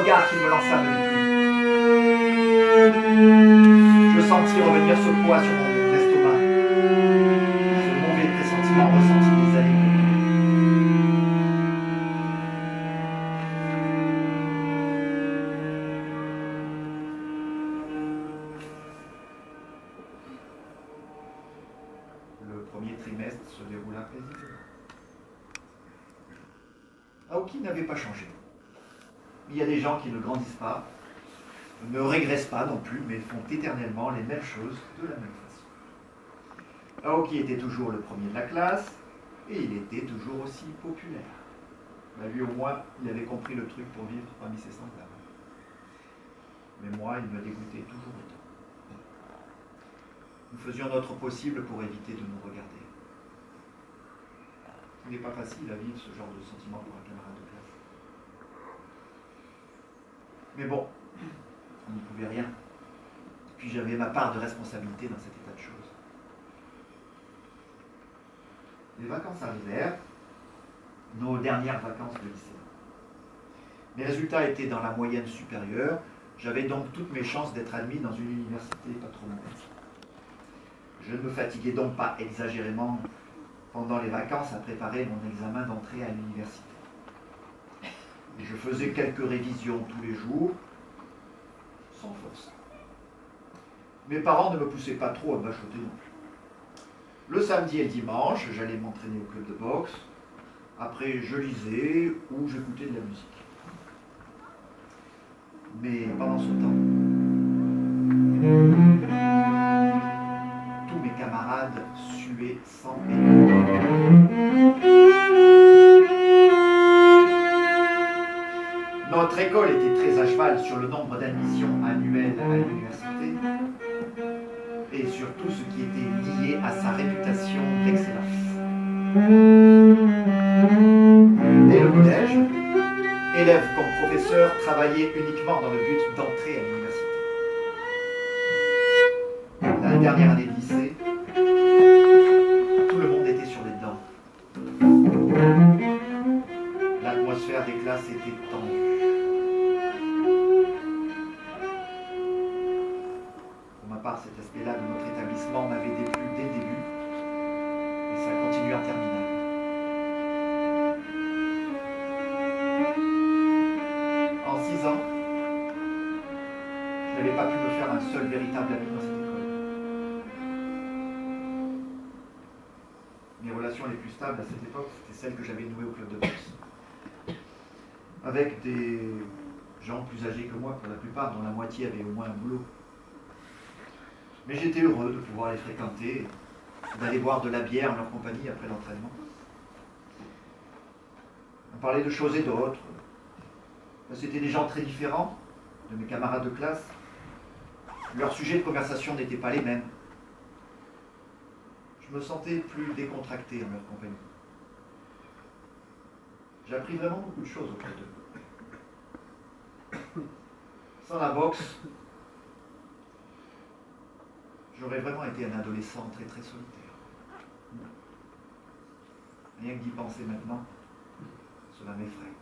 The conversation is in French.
regard qu'il me lança me déplut. Je sentis revenir ce poids sur mon estomac. Ce mauvais pressentiment ressenti des années. Le premier trimestre se déroula paisiblement. Aoki n'avait pas changé. Il y a des gens qui ne grandissent pas, ne régressent pas non plus, mais font éternellement les mêmes choses de la même façon. Aoki était toujours le premier de la classe, et il était toujours aussi populaire. Bah, lui au moins, il avait compris le truc pour vivre parmi ses semblables. Mais moi, il me dégoûtait toujours autant. Nous faisions notre possible pour éviter de nous regarder. Il n'est pas facile à vivre ce genre de sentiment pour un camarade de classe. Mais bon, on n'y pouvait rien. Puis j'avais ma part de responsabilité dans cet état de choses. Les vacances arrivèrent, nos dernières vacances de lycée. Mes résultats étaient dans la moyenne supérieure, j'avais donc toutes mes chances d'être admis dans une université pas trop mauvaise. Je ne me fatiguais donc pas exagérément pendant les vacances à préparer mon examen d'entrée à l'université. Je faisais quelques révisions tous les jours, sans force. Mes parents ne me poussaient pas trop à bachoter non plus. Le samedi et le dimanche, j'allais m'entraîner au club de boxe. Après, je lisais ou j'écoutais de la musique. Mais pendant ce temps, tous mes camarades suaient sans écouter. Notre école était très à cheval sur le nombre d'admissions annuelles à l'université et sur tout ce qui était lié à sa réputation d'excellence. Dès le collège, élèves comme professeurs travaillaient uniquement dans le but d'entrer à l'université. La dernière année de lycée, tout le monde était sur les dents. L'atmosphère des classes était tendue. Pour ma part, cet aspect-là de notre établissement m'avait déplu dès le début, et ça continue en terminale. En 6 ans, je n'avais pas pu me faire un seul véritable ami dans cette école. Mes relations les plus stables à cette époque, c'était celles que j'avais nouées au club de boxe. Avec des gens plus âgés que moi, pour la plupart, dont la moitié avait au moins un boulot. Mais j'étais heureux de pouvoir les fréquenter, d'aller boire de la bière en leur compagnie après l'entraînement. On parlait de choses et d'autres. C'était des gens très différents de mes camarades de classe. Leurs sujets de conversation n'étaient pas les mêmes. Je me sentais plus décontracté en leur compagnie. J'ai appris vraiment beaucoup de choses auprès d'eux. Sans la boxe, j'aurais vraiment été un adolescent très très solitaire. Rien que d'y penser maintenant, cela m'effraie.